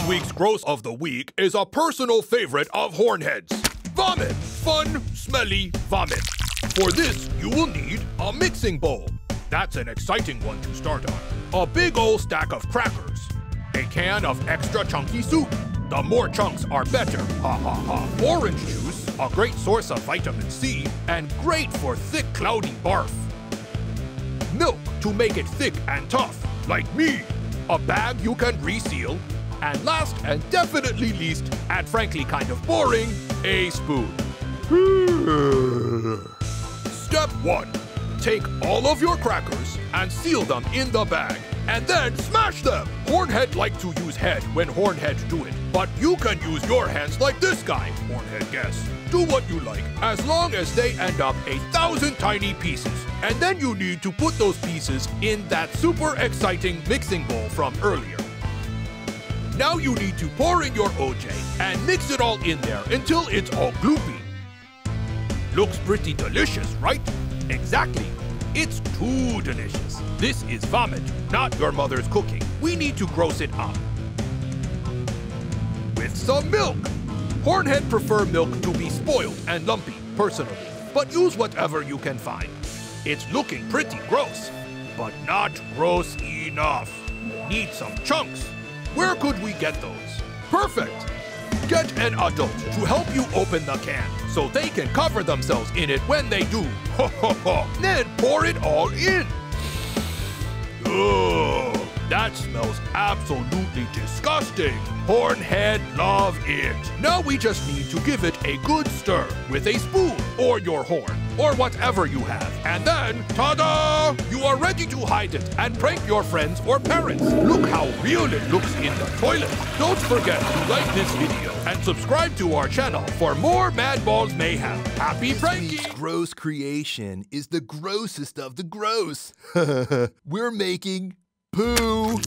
week's gross of the week is a personal favorite of Hornhead's. Vomit. Fun, smelly vomit. For this, you will need a mixing bowl. That's an exciting one to start on. A big old stack of crackers. A can of extra chunky soup. The more chunks are better, ha ha ha. Orange juice, a great source of vitamin C, and great for thick, cloudy barf. Milk to make it thick and tough, like me. A bag you can reseal. And last and definitely least, and frankly kind of boring, a spoon. Step 1. Take all of your crackers and seal them in the bag, and then smash them! Hornhead like to use head when Hornheads do it, but you can use your hands like this guy, Hornhead guess. Do what you like, as long as they end up 1,000 tiny pieces. And then you need to put those pieces in that super exciting mixing bowl from earlier. Now you need to pour in your OJ and mix it all in there until it's all gloopy. Looks pretty delicious, right? Exactly. It's too delicious. This is vomit, not your mother's cooking. We need to gross it up. With some milk. Hornhead prefer milk to be spoiled and lumpy, personally, but use whatever you can find. It's looking pretty gross, but not gross enough. Need some chunks. Where could we get those? Perfect! Get an adult to help you open the can, so they can cover themselves in it when they do. Ho ho ho! Then pour it all in. Ugh, that smells absolutely disgusting. Hornhead love it. Now we just need to give it a good stir with a spoon or your horn or whatever you have. And then, ta-da! You are ready to hide it and prank your friends or parents. Look how real it looks in the toilet. Don't forget to like this video and subscribe to our channel for more Madballs mayhem. Happy pranking! This gross creation is the grossest of the gross. We're making poo.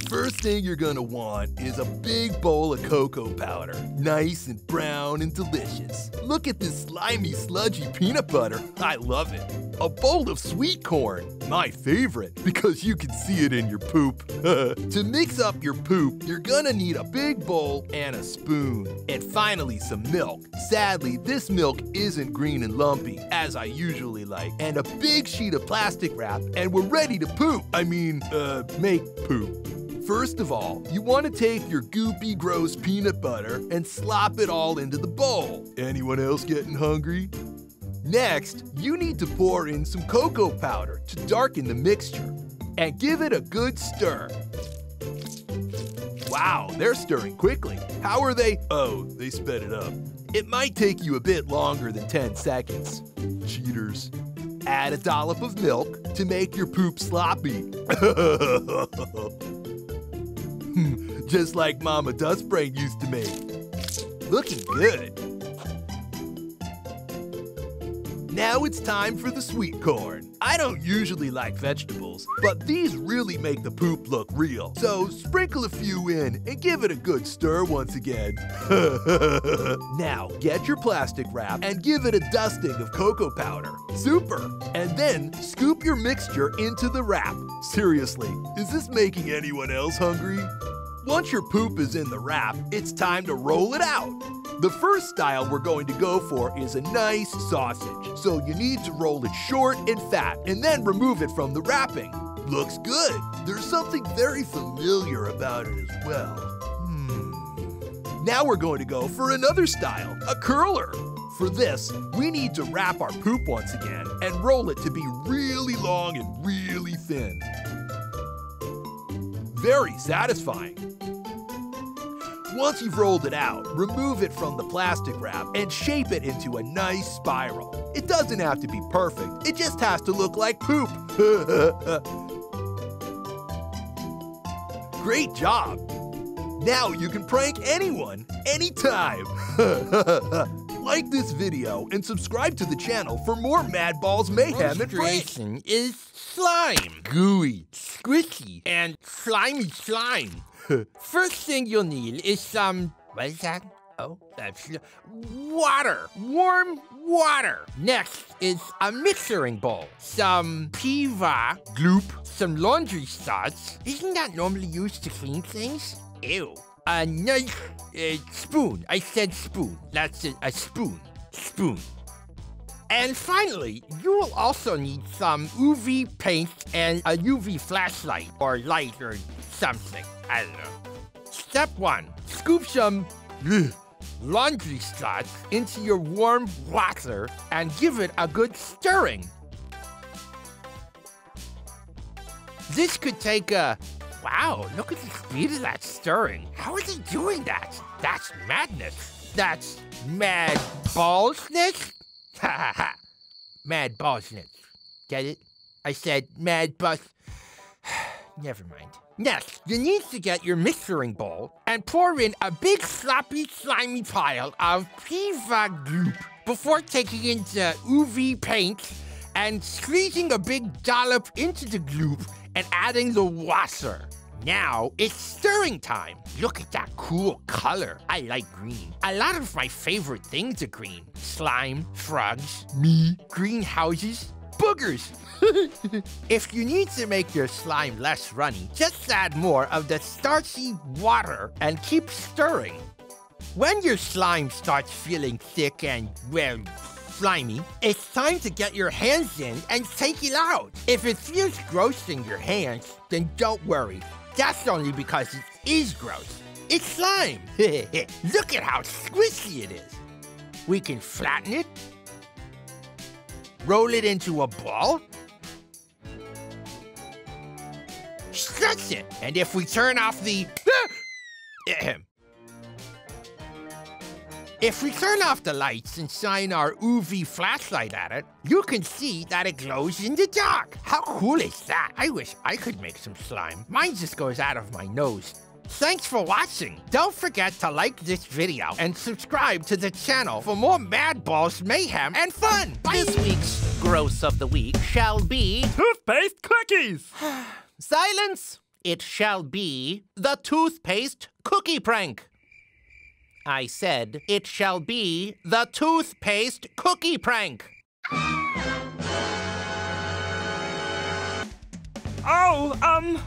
First thing you're gonna want is a big bowl of cocoa powder. Nice and brown and delicious. Look at this slimy, sludgy peanut butter. I love it. A bowl of sweet corn. My favorite, because you can see it in your poop. To mix up your poop, you're gonna need a big bowl and a spoon. And finally, some milk. Sadly, this milk isn't green and lumpy, as I usually like. And a big sheet of plastic wrap, and we're ready to poop. Make poop. First of all, you want to take your goopy, gross peanut butter and slop it all into the bowl. Anyone else getting hungry? Next, you need to pour in some cocoa powder to darken the mixture and give it a good stir. Wow, they're stirring quickly. How are they? Oh, they sped it up. It might take you a bit longer than 10 seconds. Cheaters. Add a dollop of milk to make your poop sloppy. Just like Mama Dustbrain used to make. Looking good. Now it's time for the sweet corn. I don't usually like vegetables, but these really make the poop look real. So sprinkle a few in and give it a good stir once again. Now get your plastic wrap and give it a dusting of cocoa powder. Super! And then scoop your mixture into the wrap. Seriously, is this making anyone else hungry? Once your poop is in the wrap, it's time to roll it out. The first style we're going to go for is a nice sausage. So you need to roll it short and fat and then remove it from the wrapping. Looks good. There's something very familiar about it as well. Now we're going to go for another style, a curler. For this, we need to wrap our poop once again and roll it to be really long and really thin. Very satisfying. Once you've rolled it out, remove it from the plastic wrap and shape it into a nice spiral. It doesn't have to be perfect, it just has to look like poop. Great job! Now you can prank anyone, anytime. Like this video and subscribe to the channel for more Madballs mayhem and pranks. Is slime. Gooey, squishy, And slimy slime. First thing you'll need is some, what is that? Oh, that's water. Warm water. Next is a mixing bowl. Some piva gloop. Some laundry starch. Isn't that normally used to clean things? Ew. A nice spoon. I said spoon. That's a spoon. Spoon. And finally, you will also need some UV paint and a UV flashlight or light or something. I don't know. Step 1. Scoop some laundry starch into your warm water and give it a good stirring. This could take a... Wow, look at the speed of that stirring. How is he doing that? That's madness. That's mad ballsness? Ha ha ha. Mad ballsness. Get it? I said mad bus... Never mind. Next, you need to get your mixing bowl and pour in a big sloppy, slimy pile of piva gloop before taking in the UV paint and squeezing a big dollop into the gloop and adding the water. Now it's stirring time. Look at that cool color. I like green. A lot of my favorite things are green. Slime, frogs, me, greenhouses, boogers. If you need to make your slime less runny, just add more of the starchy water and keep stirring. When your slime starts feeling thick and, well, slimy, it's time to get your hands in and take it out. If it feels gross in your hands, then don't worry. That's only because it is gross. It's slime. Look at how squishy it is. We can flatten it, roll it into a ball, stretch it, and if we turn off the... If we turn off the lights and shine our UV flashlight at it, you can see that it glows in the dark. How cool is that? I wish I could make some slime. Mine just goes out of my nose. Thanks for watching. Don't forget to like this video and subscribe to the channel for more Madballs, mayhem, and fun. Bye. This week's gross of the week shall be... Toothpaste cookies! Silence! It shall be the toothpaste cookie prank. I said it shall be the toothpaste cookie prank. Oh,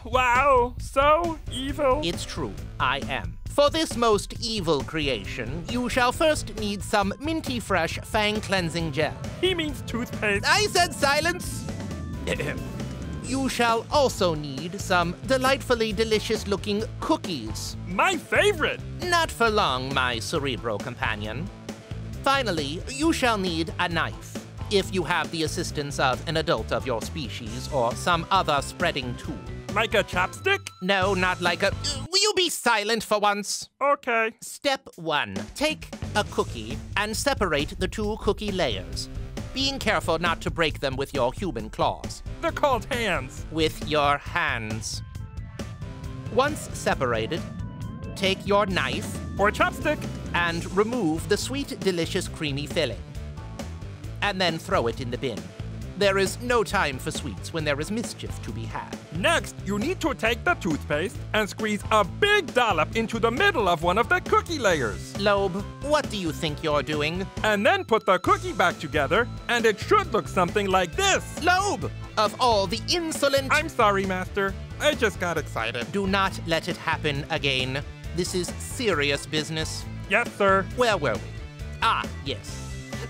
wow, so evil. It's true, I am. For this most evil creation, you shall first need some minty fresh fang cleansing gel. He means toothpaste. I said silence! You shall also need some delightfully delicious looking cookies. My favorite. Not for long, my cerebral companion. Finally, you shall need a knife, if you have the assistance of an adult of your species or some other spreading tool. Like a chopstick? No, not like a... Will you be silent for once? Okay. Step 1. Take a cookie and separate the 2 cookie layers, being careful not to break them with your human claws. They're called hands. With your hands. Once separated, take your knife Or chopstick. and remove the sweet, delicious, creamy filling. And then throw it in the bin. There is no time for sweets when there is mischief to be had. Next, you need to take the toothpaste and squeeze a big dollop into the middle of one of the cookie layers. Lobe, what do you think you're doing? And then put the cookie back together, and it should look something like this. Lobe! Of all the insolent... I'm sorry, Master. I just got excited. Do not let it happen again. This is serious business. Yes, sir. Where were we? Ah, yes.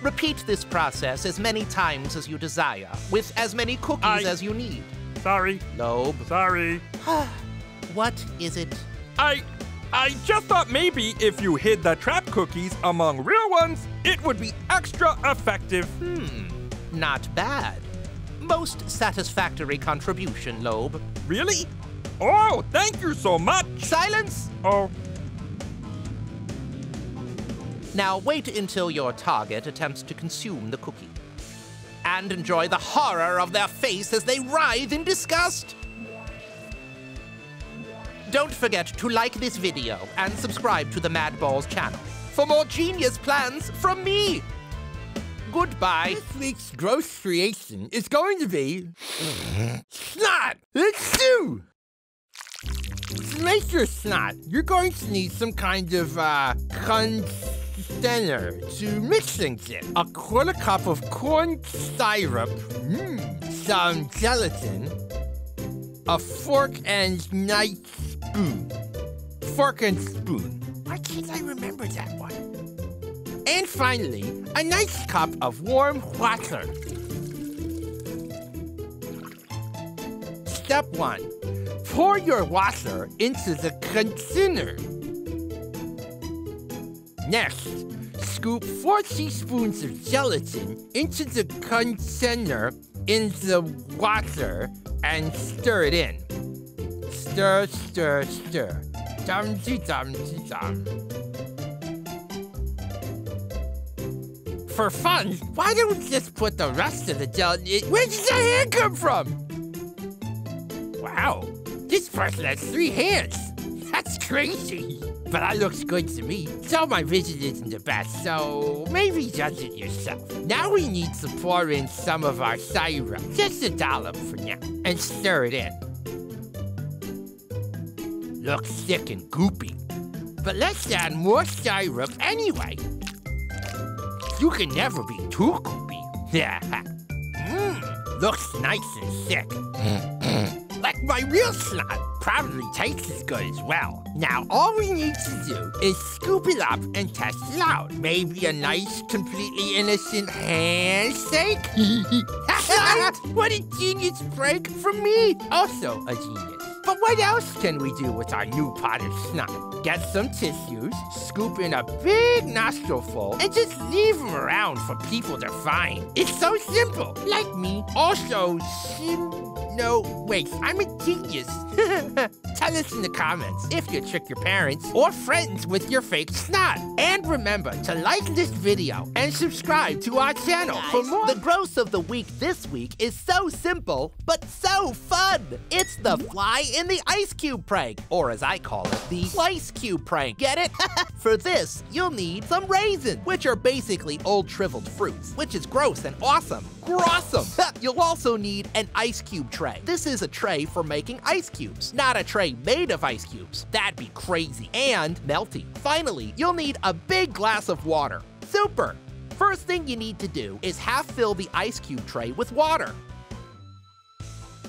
Repeat this process as many times as you desire, with as many cookies as you need. Sorry. Lobe. Sorry. What is it? I just thought maybe if you hid the trap cookies among real ones, it would be extra effective. Not bad. Most satisfactory contribution, Lobe. Really? Oh, thank you so much. Silence! Oh. Now wait until your target attempts to consume the cookie. And enjoy the horror of their face as they writhe in disgust. Don't forget to like this video and subscribe to the Madballs channel for more genius plans from me. Goodbye. This week's gross creation is going to be... Snot! It's stew! To make your snot, you're going to need some kind of, container to mix things in. A quarter cup of corn syrup, some gelatin, a fork and knife spoon. Fork and spoon. Why can't I remember that one? And finally, a nice cup of warm water. Step 1. Pour your water into the container. Next, scoop 4 teaspoons of gelatin into the container in the water and stir it in. Stir, stir, stir. Dum-de-dum-de-dum. For fun, why don't we just put the rest of the gelatin in? Where did that hand come from? Wow, this person has 3 hands. That's crazy. But that looks good to me. So my vision isn't the best, so maybe judge it yourself. Now we need to pour in some of our syrup, just a dollop for now, and stir it in. Looks thick and goopy, but let's add more syrup anyway. You can never be too goopy. Looks nice and thick. Like my real snot. Probably tastes as good as well. Now, all we need to do is scoop it up and test it out. Maybe a nice, completely innocent handshake? What a genius prank from me! Also a genius. But what else can we do with our new pot of snot? Get some tissues, scoop in a big nostril full, and just leave them around for people to find. It's so simple, like me. Also, no, wait, I'm a genius. Tell us in the comments if you trick your parents or friends with your fake snot. And remember to like this video and subscribe to our channel for more. The gross of the week this week is so simple, but so fun. It's the fly in the ice cube prank, or as I call it, the Ice Cube prank. Get it? For this, you'll need some raisins, which are basically old shriveled fruits, which is gross and awesome. Grossum! You'll also need an ice cube tray. This is a tray for making ice cubes, not a tray made of ice cubes. That'd be crazy and melty. Finally, you'll need a big glass of water. Super! First thing you need to do is half fill the ice cube tray with water.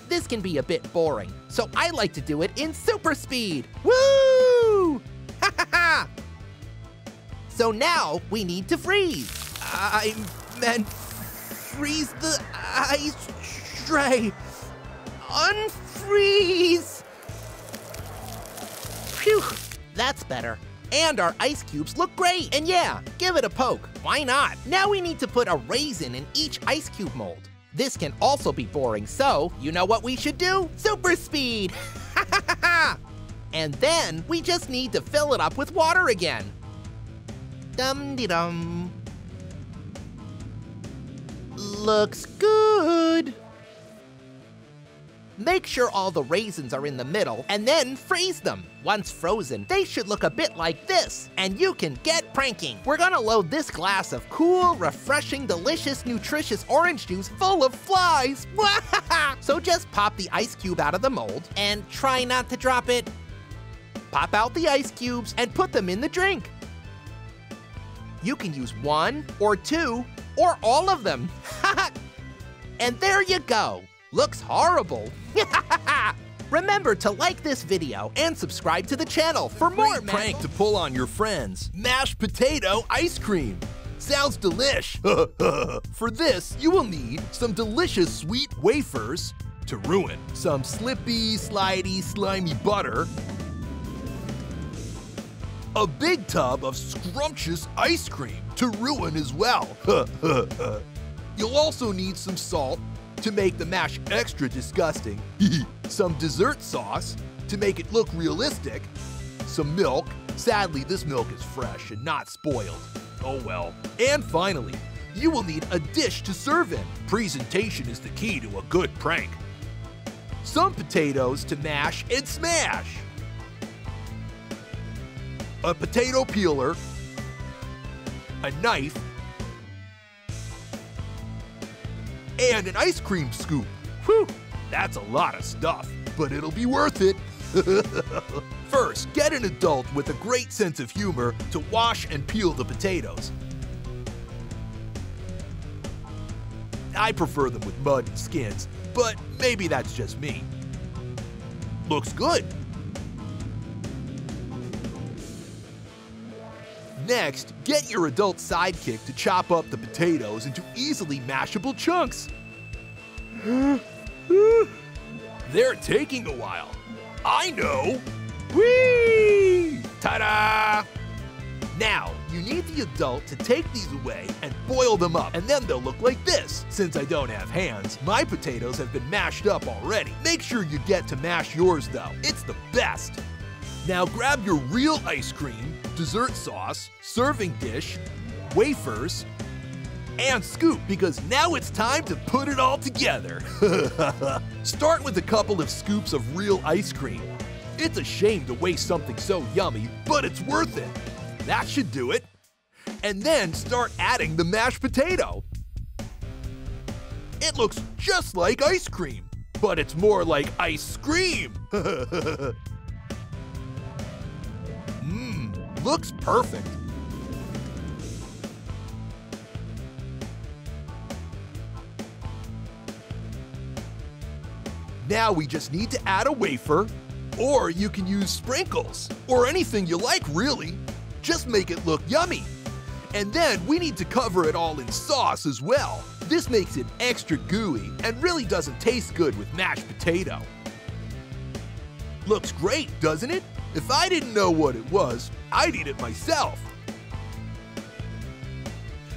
This can be a bit boring, so I like to do it in super speed. Woo! Ha ha ha! So now we need to freeze. I meant freeze the ice tray. Unfreeze! Phew, that's better. And our ice cubes look great. And yeah, give it a poke. Why not? Now we need to put a raisin in each ice cube mold. This can also be boring, so you know what we should do? Super speed! Ha ha ha ha! And then we just need to fill it up with water again. Dum-de-dum. Looks good. Make sure all the raisins are in the middle and then freeze them. Once frozen, they should look a bit like this, and you can get pranking. We're gonna load this glass of cool, refreshing, delicious, nutritious orange juice full of flies. So just pop the ice cube out of the mold and try not to drop it. Pop out the ice cubes and put them in the drink. You can use 1 or 2 or all of them. And there you go. Looks horrible. Remember to like this video and subscribe to the channel for more prank to pull on your friends. Mashed potato ice cream. Sounds delish. For this, you will need some delicious sweet wafers to ruin, some slippy, slidey, slimy butter, a big tub of scrumptious ice cream to ruin as well. You'll also need some salt to make the mash extra disgusting, some dessert sauce to make it look realistic, some milk. Sadly, this milk is fresh and not spoiled. Oh well. And finally, you will need a dish to serve in. Presentation is the key to a good prank. Some potatoes to mash and smash, a potato peeler, a knife, and an ice cream scoop. Whew, that's a lot of stuff, but it'll be worth it. First, get an adult with a great sense of humor to wash and peel the potatoes. I prefer them with mud and skins, but maybe that's just me. Looks good. Next, get your adult sidekick to chop up the potatoes into easily mashable chunks. They're taking a while. I know. Whee! Ta-da! Now, you need the adult to take these away and boil them up, and then they'll look like this. Since I don't have hands, my potatoes have been mashed up already. Make sure you get to mash yours though. It's the best. Now grab your real ice cream, dessert sauce, serving dish, wafers, and scoop, because now it's time to put it all together. Start with a couple of scoops of real ice cream. It's a shame to waste something so yummy, but it's worth it. That should do it. And then start adding the mashed potato. It looks just like ice cream, but it's more like ice scream. Looks perfect. Now we just need to add a wafer, or you can use sprinkles, or anything you like really. Just make it look yummy. And then we need to cover it all in sauce as well. This makes it extra gooey and really doesn't taste good with mashed potato. Looks great, doesn't it? If I didn't know what it was, I'd eat it myself.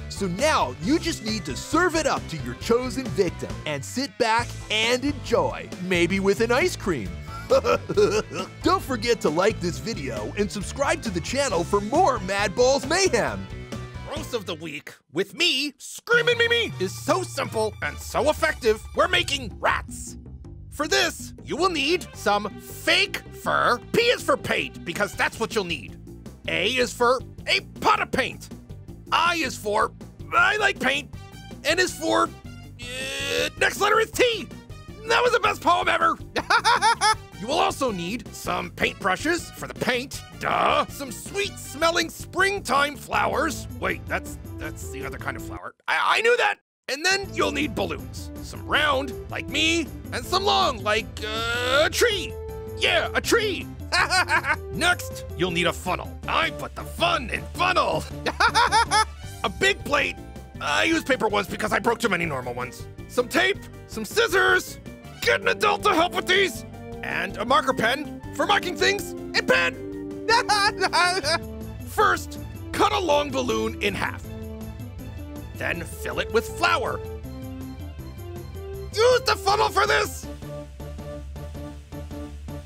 So now you just need to serve it up to your chosen victim and sit back and enjoy, maybe with an ice cream. Don't forget to like this video and subscribe to the channel for more Madballs mayhem. Gross of the week with me, Screamin Meamie, is so simple and so effective. We're making rats. For this, you will need some fake fur. P is for paint, because that's what you'll need. A is for a pot of paint. I is for I like paint. N is for next letter is T. That was the best poem ever. You will also need some paint brushes for the paint. Duh. Some sweet smelling springtime flowers. Wait, that's the other kind of flower. I knew that. And then you'll need balloons. Some round, like me, and some long, like a tree. Yeah, a tree. Next, you'll need a funnel. I put the fun in funnel. A big plate. I use paper ones because I broke too many normal ones. Some tape, some scissors. Get an adult to help with these. And a marker pen for marking things and pen. First, cut a long balloon in half. Then fill it with flour. Use the funnel for this.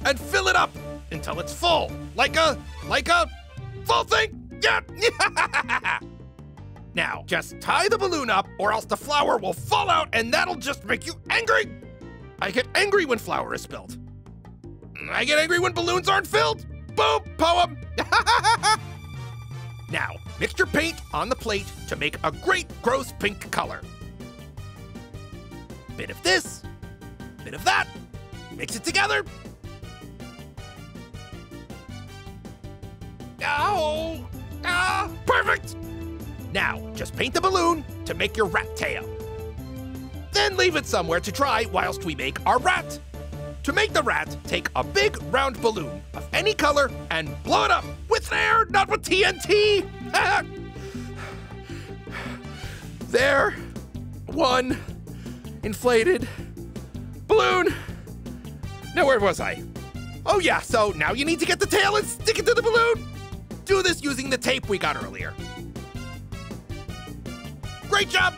And fill it up until it's full. Like a full thing. Yeah. Now, just tie the balloon up or else the flour will fall out and that'll just make you angry. I get angry when flour is spilled. I get angry when balloons aren't filled. Boom, poem. Now, mix your paint on the plate to make a great gross pink color. Bit of this, bit of that. Mix it together. Oh, perfect. Now, just paint the balloon to make your rat tail. Then leave it somewhere to dry whilst we make our rat. To make the rat, take a big round balloon of any color and blow it up with air, not with TNT. There, one inflated balloon. Now where was I? Oh yeah, so now you need to get the tail and stick it to the balloon. Do this using the tape we got earlier. Great job.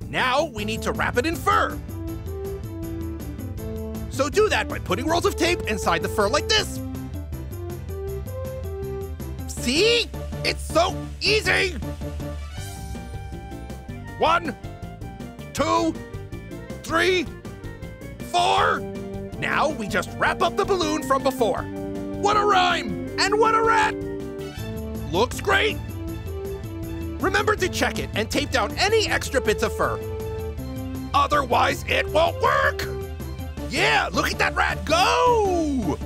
Now we need to wrap it in fur. So do that by putting rolls of tape inside the fur like this. See? It's so easy. 1, 2, 3, 4. Now we just wrap up the balloon from before. What a rhyme and what a rat. Looks great. Remember to check it and tape down any extra bits of fur. Otherwise, it won't work. Yeah, look at that rat go!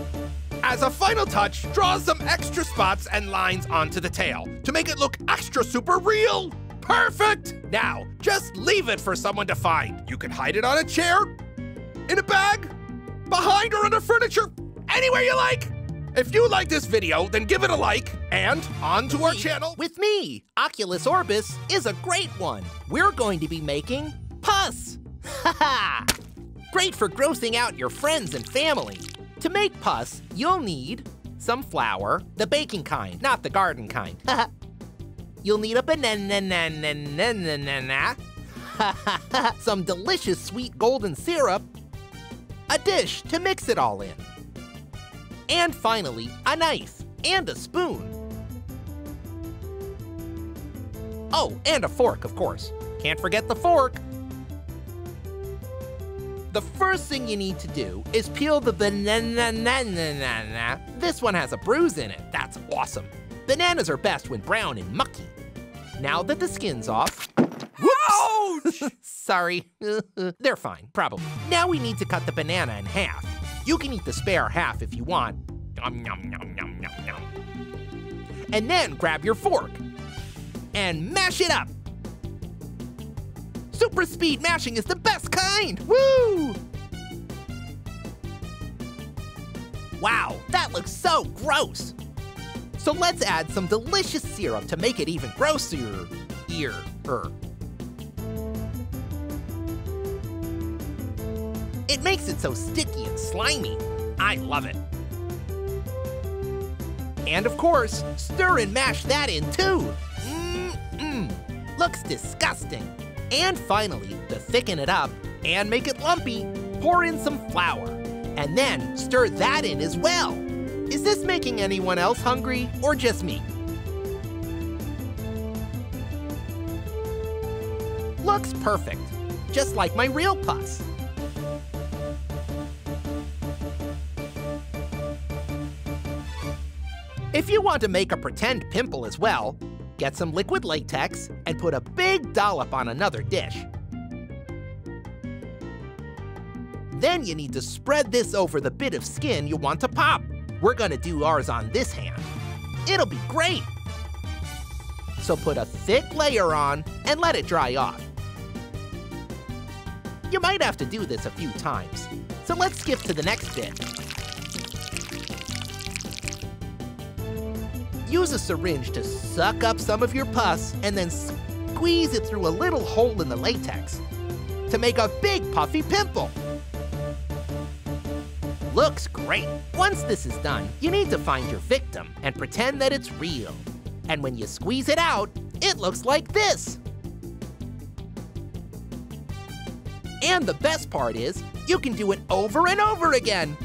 As a final touch, draw some extra spots and lines onto the tail to make it look extra super real. Perfect! Now, just leave it for someone to find. You can hide it on a chair, in a bag, behind or under furniture, anywhere you like. If you like this video, then give it a like, and on to our channel. With me, Oculus Orbus is a great one. We're going to be making Puss. Haha! Great for grossing out your friends and family. To make Puss, you'll need some flour, the baking kind, not the garden kind. You'll need a banana, some delicious sweet golden syrup, a dish to mix it all in, and finally, a knife and a spoon. Oh, and a fork, of course. Can't forget the fork. The first thing you need to do is peel the banana. This one has a bruise in it. That's awesome. Bananas are best when brown and mucky. Now that the skin's off, Ouch! sorry, they're fine, probably. Now we need to cut the banana in half. You can eat the spare half if you want. Yum, yum, yum, yum, yum, yum. And then grab your fork and mash it up. Super speed mashing is the best kind! Woo! Wow, that looks so gross. So let's add some delicious syrup to make it even grosser. It makes it so sticky and slimy. I love it. And of course, stir and mash that in too. Looks disgusting. And finally, to thicken it up and make it lumpy, pour in some flour. And then stir that in as well. Is this making anyone else hungry or just me? Looks perfect, just like my real Puss. If you want to make a pretend pimple as well, get some liquid latex and put a big dollop on another dish. Then you need to spread this over the bit of skin you want to pop. We're gonna do ours on this hand. It'll be great. So put a thick layer on and let it dry off. You might have to do this a few times. So let's skip to the next bit. Use a syringe to suck up some of your pus and then squeeze it through a little hole in the latex to make a big puffy pimple. Looks great. Once this is done, you need to find your victim and pretend that it's real. And when you squeeze it out, it looks like this. And the best part is, you can do it over and over again.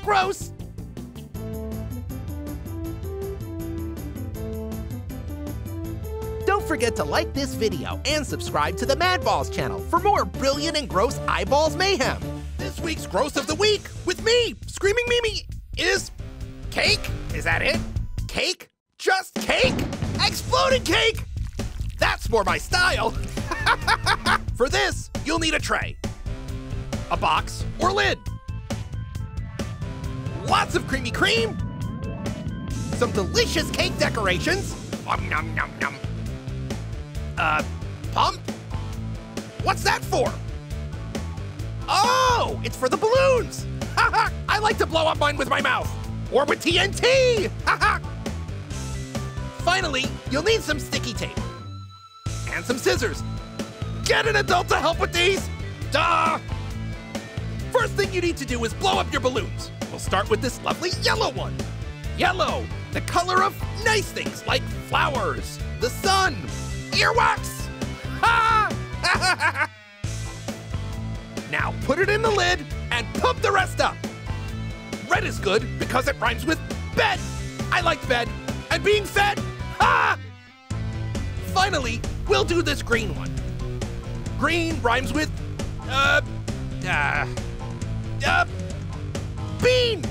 Gross! Don't forget to like this video and subscribe to the Madballs channel for more brilliant and gross eyeballs mayhem. This week's Gross of the Week with me, Screamin Meamie, is cake. Is that it? Cake? Just cake? Exploding cake! That's more my style. For this, you'll need a tray, a box or lid, lots of creamy cream, some delicious cake decorations. Nom, nom, nom. Pump? What's that for? Oh, it's for the balloons. I like to blow up mine with my mouth, or with TNT. Finally, you'll need some sticky tape and some scissors. Get an adult to help with these. Duh! First thing you need to do is blow up your balloons. We'll start with this lovely yellow one. Yellow, the color of nice things like flowers, the sun, earwax. Now put it in the lid and pump the rest up. Red is good because it rhymes with bed. I like bed and being fed. Finally, we'll do this green one. Green rhymes with bean.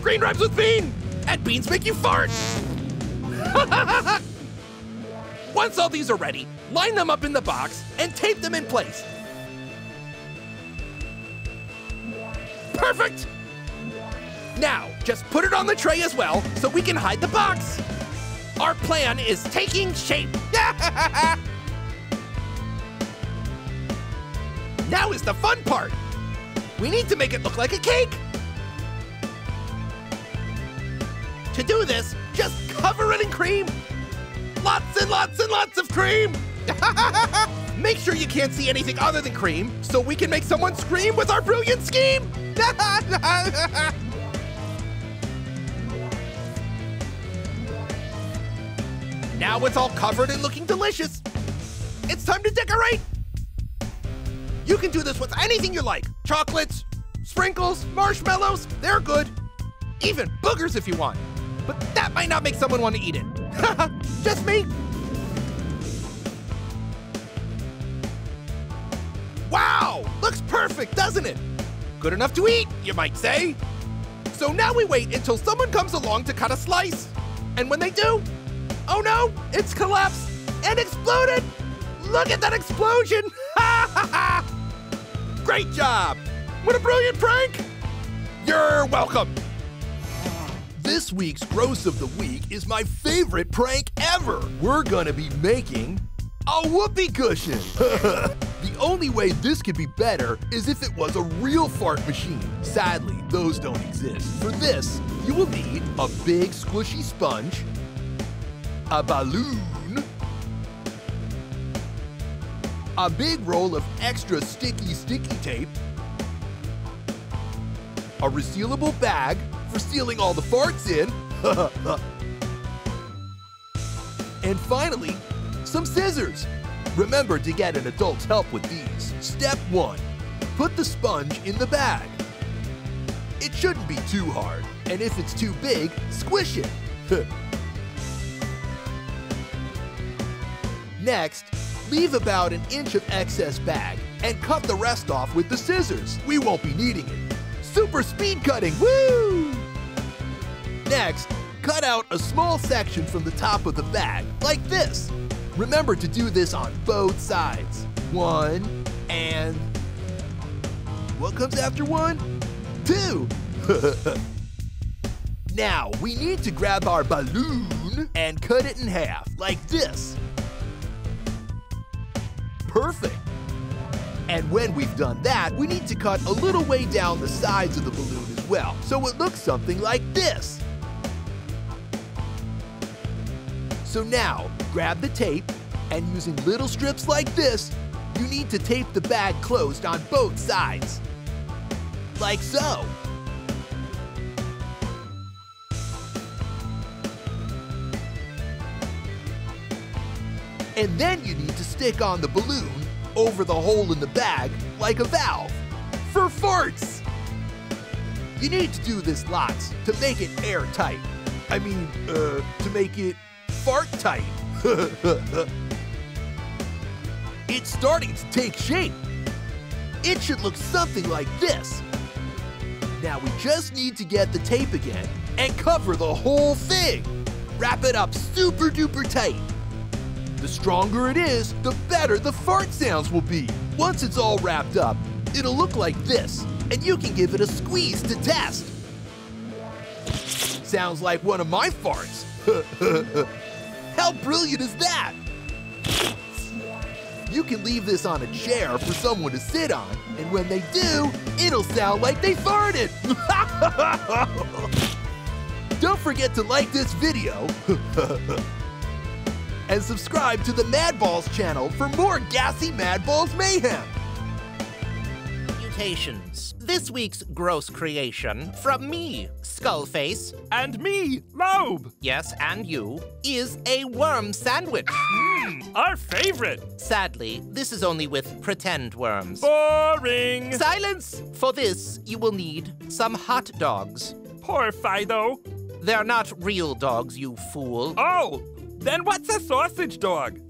Green rhymes with bean, and beans make you fart. Once all these are ready, line them up in the box, and tape them in place. Perfect! Now, just put it on the tray as well so we can hide the box. Our plan is taking shape. Now is the fun part. We need to make it look like a cake. To do this, just cover it in cream. Lots and lots and lots of cream. Make sure you can't see anything other than cream so we can make someone scream with our brilliant scheme. Now it's all covered and looking delicious. It's time to decorate. You can do this with anything you like. Chocolates, sprinkles, marshmallows, they're good. Even boogers if you want. But that might not make someone want to eat it. Just me. Wow, looks perfect, doesn't it? Good enough to eat, you might say. So now we wait until someone comes along to cut a slice. And when they do, oh no, it's collapsed and exploded. Look at that explosion. Great job. What a brilliant prank. You're welcome. This week's Gross of the Week is my favorite prank ever. We're gonna be making a whoopee cushion. The only way this could be better is if it was a real fart machine. Sadly, those don't exist. For this, you will need a big squishy sponge, a balloon, a big roll of extra sticky tape, a resealable bag for sealing all the farts in, and finally, some scissors. Remember to get an adult's help with these. Step 1, put the sponge in the bag. It shouldn't be too hard, and if it's too big, squish it. Next, leave about an inch of excess bag and cut the rest off with the scissors. We won't be needing it. Super speed cutting, woo! Next, cut out a small section from the top of the bag, like this. Remember to do this on both sides. 1 and... what comes after 1? 2! Now, we need to grab our balloon and cut it in half, like this. Perfect. And when we've done that, we need to cut a little way down the sides of the balloon as well, so it looks something like this. So now, grab the tape, and using little strips like this, you need to tape the bag closed on both sides. Like so. And then you need to stick on the balloon over the hole in the bag like a valve for farts. You need to do this lots to make it airtight. I mean, to make it fart tight. It's starting to take shape. It should look something like this. Now we just need to get the tape again and cover the whole thing. Wrap it up super duper tight. The stronger it is, the better the fart sounds will be. Once it's all wrapped up, it'll look like this, and you can give it a squeeze to test. Sounds like one of my farts. How brilliant is that? You can leave this on a chair for someone to sit on, and when they do, it'll sound like they farted. Don't forget to like this video and subscribe to the Madballs channel for more gassy Madballs mayhem. Mutations. This week's gross creation from me, Skullface, And me, Lobe. yes, and you, is a worm sandwich. Our favorite. Sadly, this is only with pretend worms. Boring. Silence! For this, you will need some hot dogs. Poor Fido. They're not real dogs, you fool. Oh, then what's a sausage dog?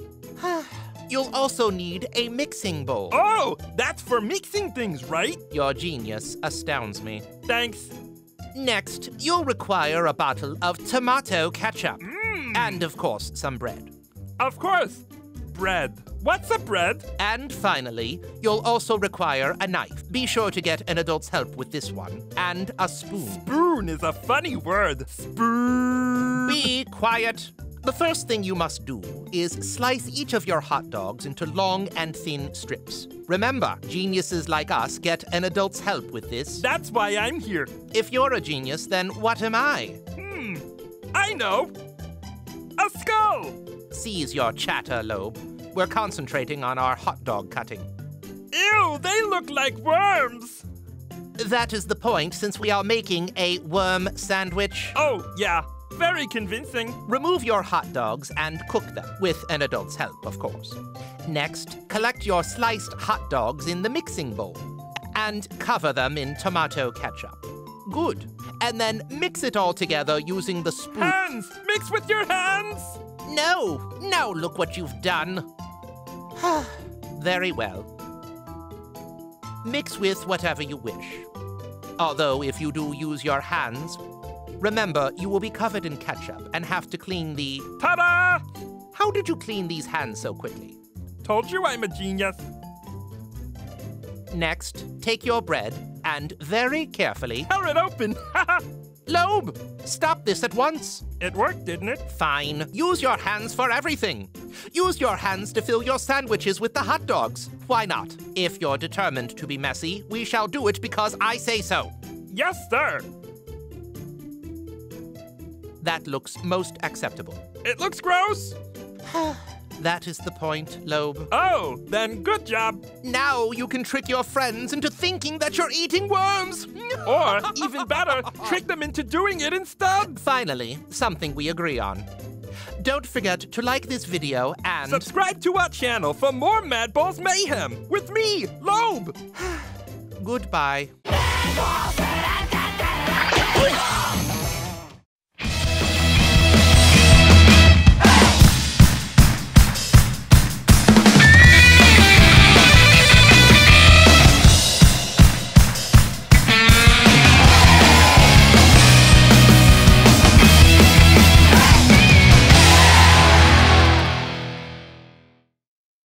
You'll also need a mixing bowl. Oh, that's for mixing things, right? Your genius astounds me. Thanks. Next, you'll require a bottle of tomato ketchup. And, of course, some bread. Of course. bread. What's a bread? And finally, you'll also require a knife. Be sure to get an adult's help with this one. And a spoon. Spoon is a funny word. Spoon. Be quiet. The first thing you must do is slice each of your hot dogs into long and thin strips. Remember, geniuses like us get an adult's help with this. That's why I'm here. If you're a genius, then what am I? I know. A skull. Cease your chatter, Lobe. We're concentrating on our hot dog cutting. Ew, they look like worms. That is the point, since we are making a worm sandwich. Oh, yeah. Very convincing. Remove your hot dogs and cook them, with an adult's help, of course. Next, collect your sliced hot dogs in the mixing bowl and cover them in tomato ketchup. Good. And then mix it all together using the spoon. Hands! Mix with your hands! No! Now look what you've done. Very well. Mix with whatever you wish. Although, if you do use your hands, remember, you will be covered in ketchup and have to clean the... Ta-da! How did you clean these hands so quickly? Told you I'm a genius. Next, take your bread and very carefully... Tear it open! Lobe! Stop this at once! It worked, didn't it? Fine. Use your hands for everything. Use your hands to fill your sandwiches with the hot dogs. Why not? If you're determined to be messy, we shall do it because I say so. Yes, sir. That looks most acceptable. It looks gross. That is the point, Lobe. Oh, then good job. Now you can trick your friends into thinking that you're eating worms. Or, even better, trick them into doing it instead. Finally, something we agree on. Don't forget to like this video and... subscribe to our channel for more Madballs mayhem with me, Lobe. Goodbye.